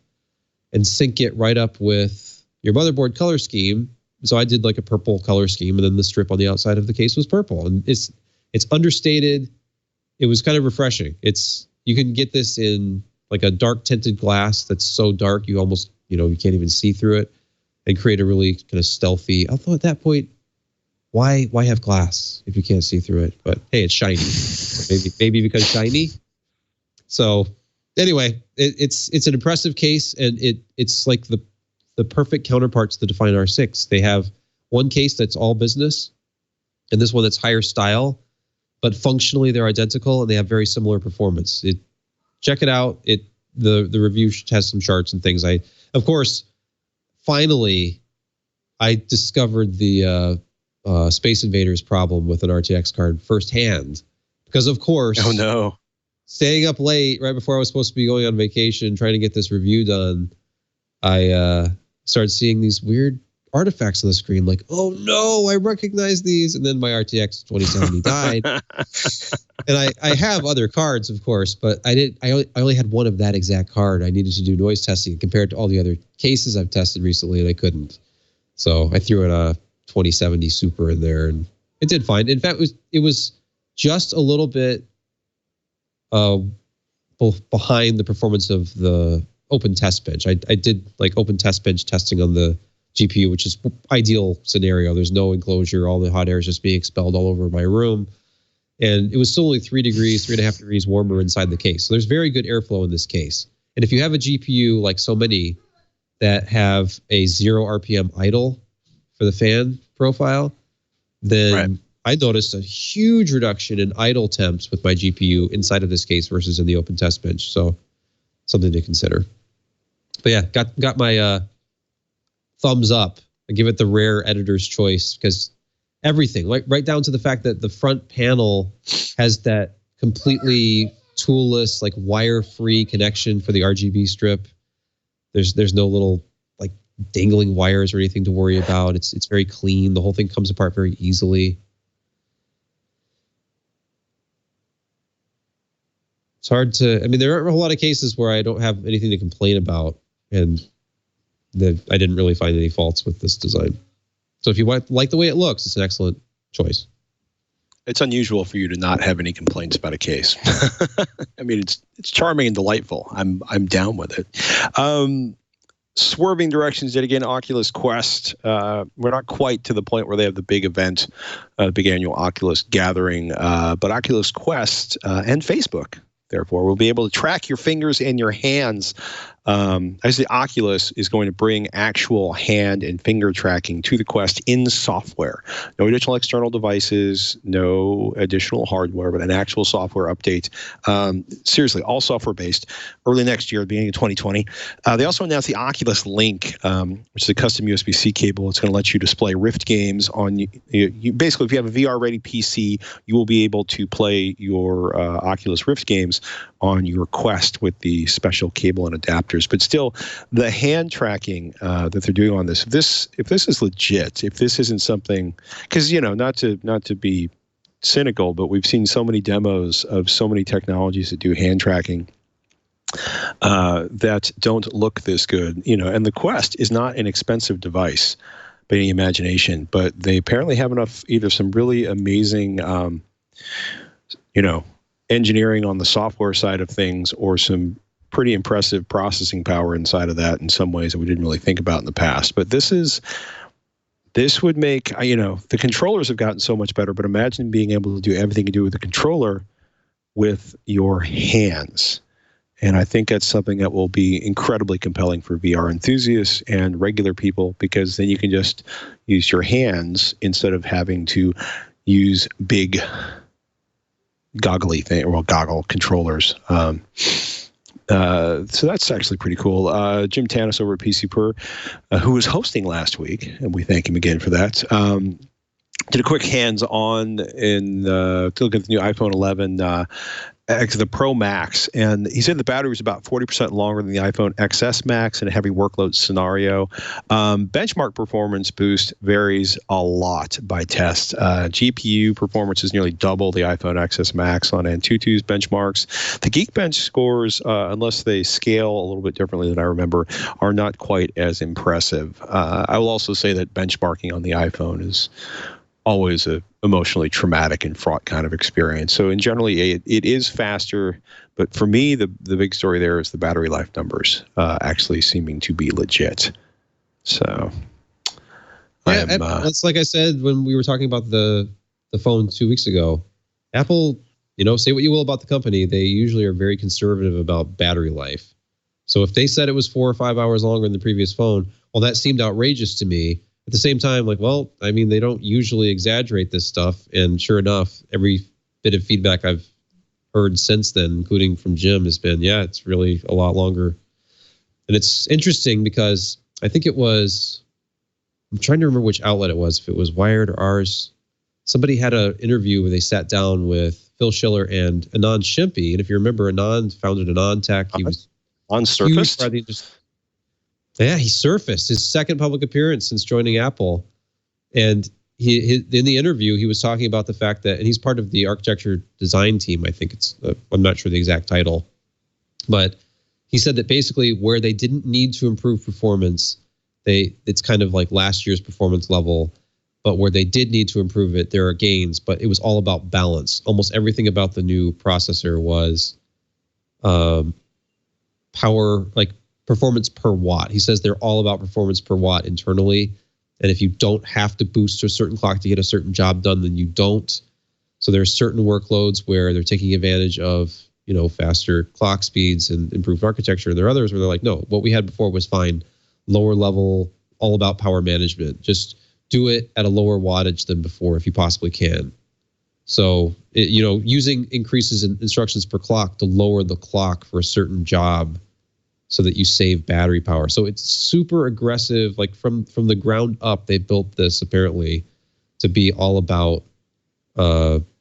and sync it right up with your motherboard color scheme. So I did like a purple color scheme, and then the strip on the outside of the case was purple. And it's understated. It was kind of refreshing. You can get this in like a dark tinted glass that's so dark you almost, you can't even see through it, and create a really kind of stealthy. Although at that point, why have glass if you can't see through it? But hey, it's shiny. maybe because shiny. So anyway, it's an impressive case, and it's like the perfect counterpart to the Define R6. They have one case that's all business, and this one that's higher style, but functionally they're identical, and they have very similar performance. Check it out. The review has some charts and things. Of course, finally, I discovered the Space Invaders problem with an RTX card firsthand, because of course, oh no, staying up late right before I was supposed to be going on vacation, trying to get this review done, I started seeing these weird artifacts on the screen, like, oh no, I recognize these. And then my RTX 2070 died. And I have other cards, of course, but I only had one of that exact card. I needed to do noise testing compared to all the other cases I've tested recently, and I couldn't. So I threw in a 2070 Super in there, and it did fine. In fact, it was just a little bit behind the performance of the Open Test Bench. I did like Open Test Bench testing on the GPU, which is ideal scenario. There's no enclosure. All the hot air is just being expelled all over my room. And it was still only 3.5 degrees warmer inside the case. So there's very good airflow in this case. And if you have a GPU like so many that have a 0 RPM idle for the fan profile, then I noticed a huge reduction in idle temps with my GPU inside of this case versus in the Open Test Bench. So something to consider. But yeah, got my thumbs up. I give it the rare editor's choice, because everything, like right down to the fact that the front panel has that completely toolless, like wire-free connection for the RGB strip. There's no little like dangling wires or anything to worry about. It's very clean. The whole thing comes apart very easily. it's hard to. I mean, there are a whole lot of cases where I don't have anything to complain about, and I didn't really find any faults with this design. So if you like the way it looks, it's an excellent choice. It's unusual for you to not have any complaints about a case. I mean, it's charming and delightful. I'm down with it. Swerving directions yet again. Oculus Quest. We're not quite to the point where they have the big event, the big annual Oculus gathering, but Oculus Quest and Facebook, therefore, will be able to track your fingers and your hands. As the Oculus is going to bring actual hand and finger tracking to the Quest in software. No additional external devices, no additional hardware, but an actual software update. Seriously, all software based. Early next year, beginning of 2020. They also announced the Oculus Link, which is a custom USB-C cable. It's going to let you display Rift games on you. Basically, if you have a VR-ready PC, you will be able to play your Oculus Rift games on your Quest with the special cable and adapters. But still, the hand tracking that they're doing on this, if this is legit, if this isn't something, because not to be cynical, but we've seen so many demos of so many technologies that do hand tracking that don't look this good, and the Quest is not an expensive device by any imagination, but they apparently have enough, either some really amazing, engineering on the software side of things, or some pretty impressive processing power inside of that in some ways that we didn't really think about in the past. But this would make, the controllers have gotten so much better, but imagine being able to do everything you do with the controller with your hands. And I think that's something that will be incredibly compelling for VR enthusiasts and regular people, because then you can just use your hands instead of having to use big goggle controllers. So that's actually pretty cool. Jim Tanis over at PC Per, who was hosting last week, and we thank him again for that, did a quick hands-on to look at the new iPhone 11, the Pro Max, and he said the battery was about 40% longer than the iPhone XS Max in a heavy workload scenario. Benchmark performance boost varies a lot by test. GPU performance is nearly double the iPhone XS Max on Antutu's benchmarks. The Geekbench scores, unless they scale a little bit differently than I remember, are not quite as impressive. I will also say that benchmarking on the iPhone is always a emotionally traumatic and fraught kind of experience. So in generally, it is faster, but for me, the big story there is the battery life numbers actually seeming to be legit. So that's like I said when we were talking about the phone 2 weeks ago. Apple, say what you will about the company, they usually are very conservative about battery life. So if they said it was 4 or 5 hours longer than the previous phone, well, that seemed outrageous to me. At the same time, they don't usually exaggerate this stuff. And sure enough, every bit of feedback I've heard since then, including from Jim, has been, it's really a lot longer. And it's interesting because I think I'm trying to remember which outlet it was, if it was Wired or ours. Somebody had an interview where they sat down with Phil Schiller and Anand Shimpi. And if you remember, Anand founded Anand Tech. He was on Surface. Yeah, he surfaced his second public appearance since joining Apple. And he in the interview, he was talking about the fact that, and he's part of the architecture design team. I think I'm not sure the exact title, but he said that basically where they didn't need to improve performance, it's kind of like last year's performance level, but where they did need to improve it, there are gains, but it was all about balance. Almost everything about the new processor was power, like performance per watt. He says they're all about performance per watt internally. And if you don't have to boost to a certain clock to get a certain job done, then you don't. So there are certain workloads where they're taking advantage of, faster clock speeds and improved architecture. And there are others where they're like, no, what we had before was fine. Lower level, all about power management. Just do it at a lower wattage than before if you possibly can. So, using increases in instructions per clock to lower the clock for a certain job so that you save battery power. So it's super aggressive. Like from the ground up, they built this apparently to be all about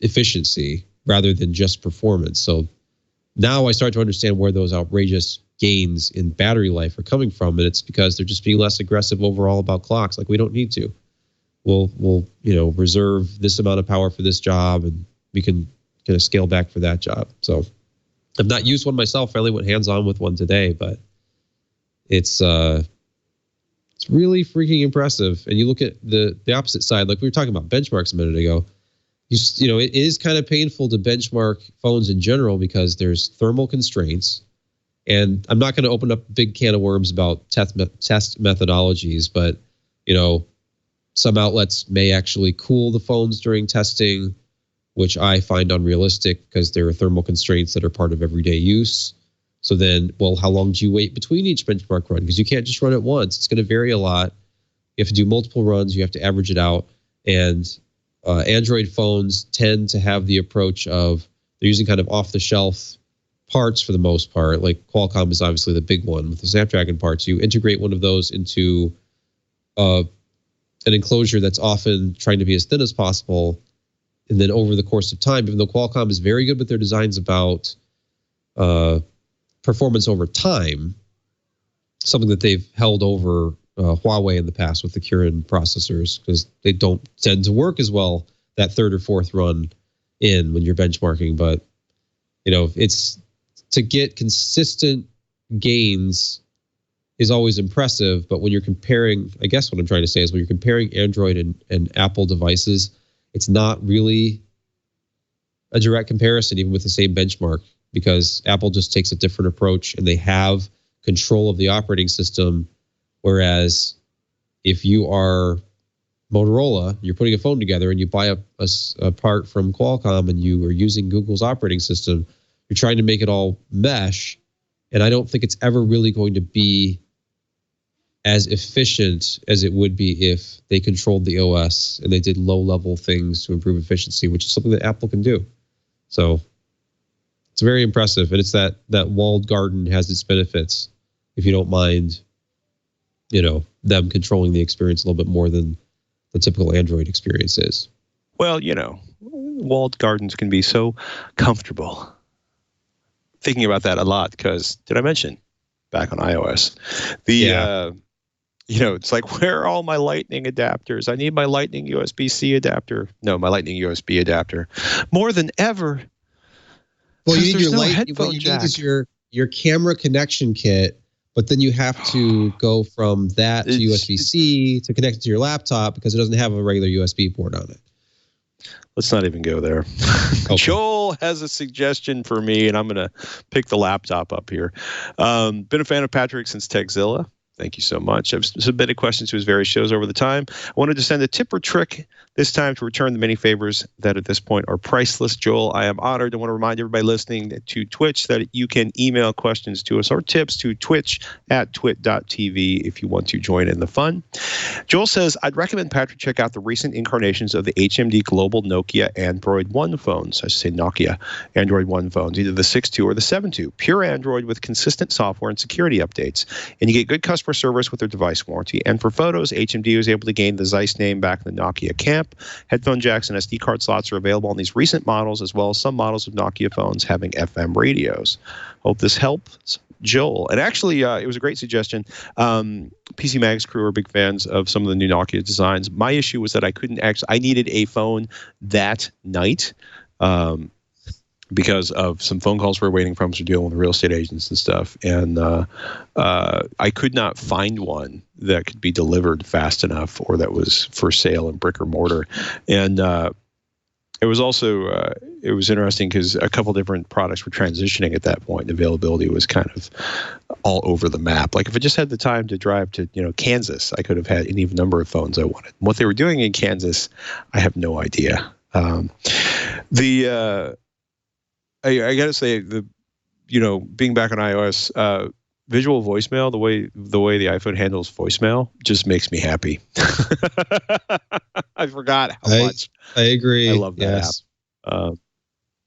efficiency rather than just performance. So now I start to understand where those outrageous gains in battery life are coming from, and it's because they're just being less aggressive overall about clocks. Like, we don't need to. We'll reserve this amount of power for this job, and we can kind of scale back for that job. So I've not used one myself. I only went hands-on with one today, but it's really freaking impressive. And you look at the opposite side, like we were talking about benchmarks a minute ago. You know, it is kind of painful to benchmark phones in general because there's thermal constraints. And I'm not going to open up a big can of worms about test methodologies, but, you know, some outlets may actually cool the phones during testing, which I find unrealistic because there are thermal constraints that are part of everyday use. So then, well, how long do you wait between each benchmark run? Because you can't just run it once. It's going to vary a lot. You have to do multiple runs. You have to average it out. And Android phones tend to have the approach of they're using kind of off-the-shelf parts for the most part. Like Qualcomm is obviously the big one with the Snapdragon parts. You integrate one of those into an enclosure that's often trying to be as thin as possible. And then over the course of time, even though Qualcomm is very good with their designs about performance over time, something that they've held over Huawei in the past with the Kirin processors, because they don't tend to work as well that third or fourth run in when you're benchmarking. But, you know, it's to get consistent gains is always impressive. But when you're comparing, I guess what I'm trying to say is when you're comparing Android and Apple devices, it's not really a direct comparison, even with the same benchmark, because Apple just takes a different approach and they have control of the operating system. Whereas if you are Motorola, you're putting a phone together and you buy a part from Qualcomm and you are using Google's operating system, you're trying to make it all mesh. And I don't think it's ever really going to be as efficient as it would be if they controlled the OS and they did low-level things to improve efficiency, which is something that Apple can do. So it's very impressive. And it's that walled garden has its benefits if you don't mind, you know, them controlling the experience a little bit more than the typical Android experience is. Well, you know, walled gardens can be so comfortable. Thinking about that a lot because, did I mention, back on iOS, you know, it's like, where are all my Lightning adapters? I need my Lightning USB-C adapter. No, my Lightning USB adapter. More than ever. Well, you need your headphone what you jack. need is your camera connection kit, but then you have to go from that to USB-C to connect it to your laptop because it doesn't have a regular USB port on it. Let's not even go there. Okay. Joel has a suggestion for me, and I'm going to pick the laptop up here. Been a fan of Patrick since Techzilla. Thank you so much. I've submitted questions to his various shows over the time. I wanted to send a tip or trick this time to return the many favors that at this point are priceless. Joel, I am honored. I want to remind everybody listening to Twitch that you can email questions to us or tips to twitch@twit.tv if you want to join in the fun. Joel says, I'd recommend Patrick check out the recent incarnations of the HMD Global Nokia Android One phones. I should say Nokia Android One phones, either the 6.2 or the 7.2. Pure Android with consistent software and security updates. And you get good customer service with their device warranty. And for photos, HMD was able to gain the Zeiss name back in the Nokia camp. Headphone jacks and SD card slots are available on these recent models, as well as some models of Nokia phones having FM radios. Hope this helps, Joel. And actually, it was a great suggestion. PC Mag's crew are big fans of some of the new Nokia designs. My issue was that I needed a phone that night. Because of some phone calls we were waiting from, so dealing with real estate agents and stuff. And I could not find one that could be delivered fast enough or that was for sale in brick or mortar. And it was also, it was interesting because a couple different products were transitioning at that point, and availability was kind of all over the map. Like if I just had the time to drive to, Kansas, I could have had any number of phones I wanted. What they were doing in Kansas, I have no idea. I got to say, being back on iOS, visual voicemail, the way the iPhone handles voicemail just makes me happy. I forgot how much. I agree. I love that app.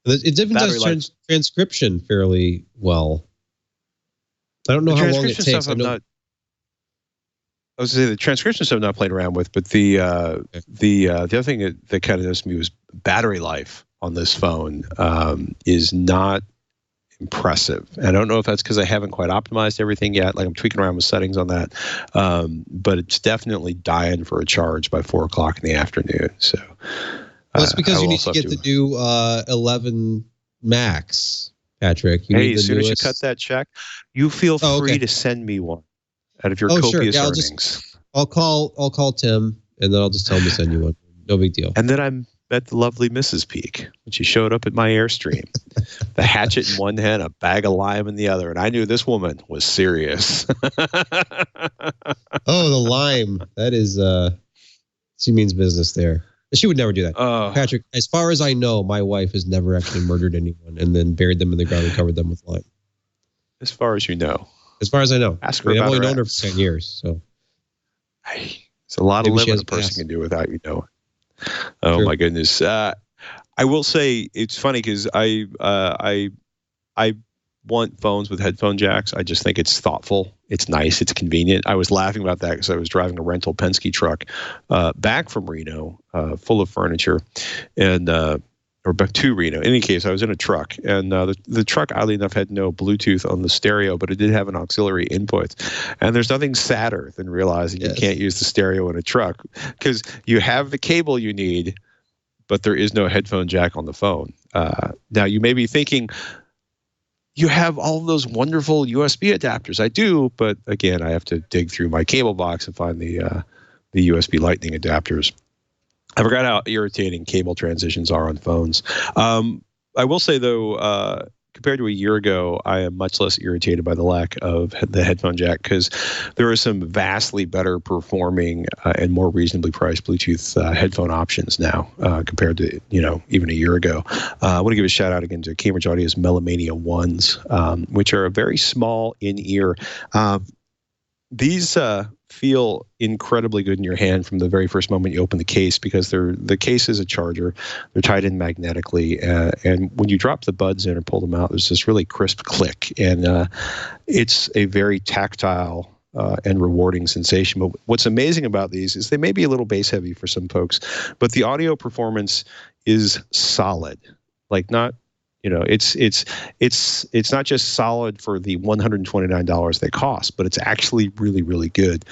It even does transcription fairly well. I don't know how long it takes. I was going to say the transcription stuff I'm not playing around with, but the other thing that kind of noticed me was battery life on this phone is not impressive. I don't know if that's because I haven't quite optimized everything yet. Like I'm tweaking around with settings on that, but it's definitely dying for a charge by 4 o'clock in the afternoon. So that's because you need to get the new 11 Max Patrick. You Hey, as soon as you cut that check, you feel free to send me one out of your copious earnings. I'll call Tim, and then I'll just tell him to send you one. No big deal. And then I met the lovely Mrs. Peak when she showed up at my Airstream. The hatchet in one hand, a bag of lime in the other, and I knew this woman was serious. Oh, the lime. That is, she means business there. She would never do that. Patrick, as far as I know, my wife has never actually murdered anyone and then buried them in the ground and covered them with lime. As far as you know. As far as I know. Ask her about I've only her known her for 10 years. So. It's a lot of living a person can do without you knowing. Oh, true. My goodness. I will say it's funny because I want phones with headphone jacks. I just think it's thoughtful. It's nice. It's convenient. I was laughing about that because I was driving a rental Penske truck back from Reno, full of furniture, and or back to Reno. In any case, I was in a truck, and the truck, oddly enough, had no Bluetooth on the stereo, but it did have an auxiliary input. And there's nothing sadder than realizing you can't use the stereo in a truck because you have the cable you need, but there is no headphone jack on the phone. Now, you may be thinking, you have all of those wonderful USB adapters. I do, but again, I have to dig through my cable box and find the USB Lightning adapters. I forgot how irritating cable transitions are on phones. I will say, though, compared to a year ago, I am much less irritated by the lack of the headphone jack because there are some vastly better performing and more reasonably priced Bluetooth headphone options now compared to even a year ago. I want to give a shout out again to Cambridge Audio's Melomania Ones, which are a very small in-ear. These feel incredibly good in your hand from the very first moment you open the case because the case is a charger. They're tied in magnetically, and when you drop the buds in or pull them out, there's this really crisp click, and it's a very tactile and rewarding sensation. But what's amazing about these is they may be a little bass heavy for some folks, but the audio performance is solid. Like not. It's not just solid for the $129 they cost, but it's actually really, really good.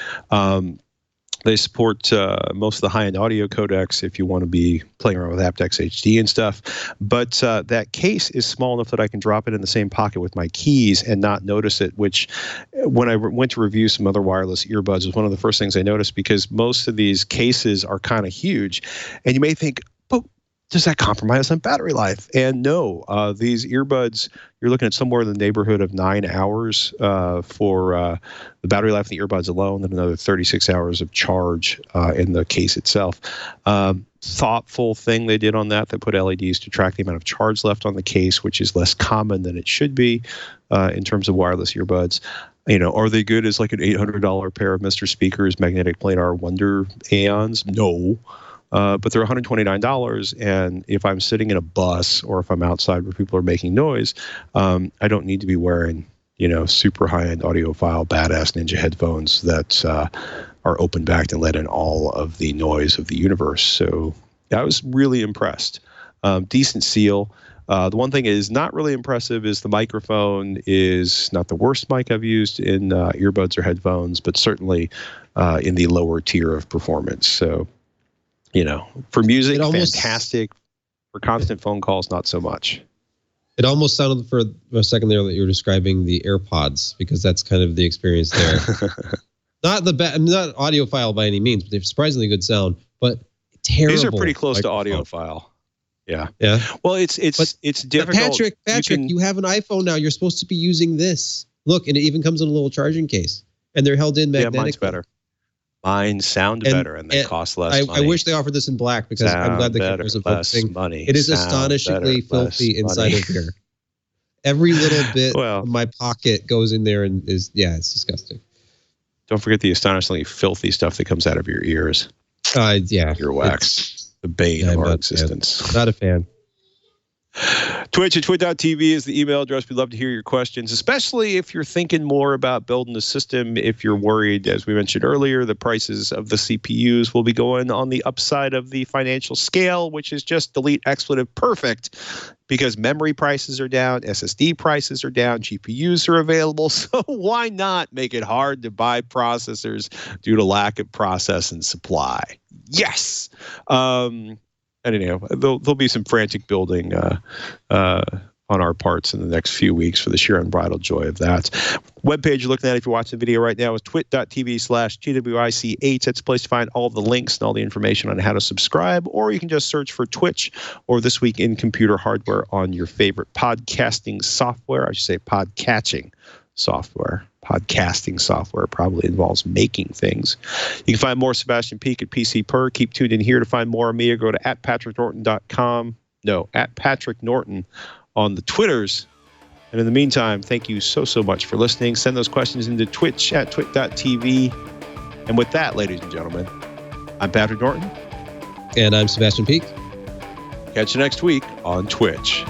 They support most of the high-end audio codecs if you want to be playing around with aptX HD and stuff. But that case is small enough that I can drop it in the same pocket with my keys and not notice it, which when I went to review some other wireless earbuds was one of the first things I noticed because most of these cases are kind of huge. And you may think, does that compromise on battery life? And no, these earbuds, you're looking at somewhere in the neighborhood of 9 hours for the battery life of the earbuds alone, and another 36 hours of charge in the case itself. Thoughtful thing they did on that. They put LEDs to track the amount of charge left on the case, which is less common than it should be in terms of wireless earbuds. Are they good as like an $800 pair of Mr. Speakers magnetic planar Wonder Aeons? No. But they're $129, and if I'm sitting in a bus or if I'm outside where people are making noise, I don't need to be wearing, super high-end audiophile badass Ninja headphones that are open-backed and let in all of the noise of the universe. So I was really impressed. Decent seal. The one thing that is not really impressive is the microphone is not the worst mic I've used in earbuds or headphones, but certainly in the lower tier of performance. So, for music, fantastic. For constant phone calls, not so much. It almost sounded for a second there that you were describing the AirPods because that's kind of the experience there. Not not audiophile by any means, but they have surprisingly good sound. But terrible. These are pretty close to audiophile. Yeah. Well, it's difficult. Patrick, you have an iPhone now. You're supposed to be using this. Look, and it even comes in a little charging case, and they're held in magnetically. Yeah, mine's better. Mine sound better, and they cost less money. I wish they offered this in black because I'm glad the cameras are focusing. It is astonishingly filthy inside of here. Every little bit of my pocket goes in there and it's disgusting. Don't forget the astonishingly filthy stuff that comes out of your ears. Earwax, the bane of our existence. Not a fan. Twitch at twit.tv is the email address. We'd love to hear your questions, especially if you're thinking more about building a system. If you're worried, as we mentioned earlier, the prices of the CPUs will be going on the upside of the financial scale, which is just delete expletive perfect because memory prices are down, SSD prices are down, GPUs are available. So why not make it hard to buy processors due to lack of process and supply? Yes. Anyhow, there'll be some frantic building on our parts in the next few weeks for the sheer unbridled joy of that. Webpage you're looking at if you're watching the video right now is twit.tv/GWIC8. That's the place to find all the links and all the information on how to subscribe, or you can just search for Twitch or This Week in Computer Hardware on your favorite podcasting software. I should say podcatching software. Podcasting software probably involves making things. You can find more Sebastian Peak at PC Per. Keep tuned in here to find more of me, or go to @PatrickNorton.com. No, @PatrickNorton on the Twitters. And in the meantime, thank you so much for listening. Send those questions into Twitch at twit.tv. And with that, ladies and gentlemen, I'm Patrick Norton. And I'm Sebastian Peak. Catch you next week on Twitch.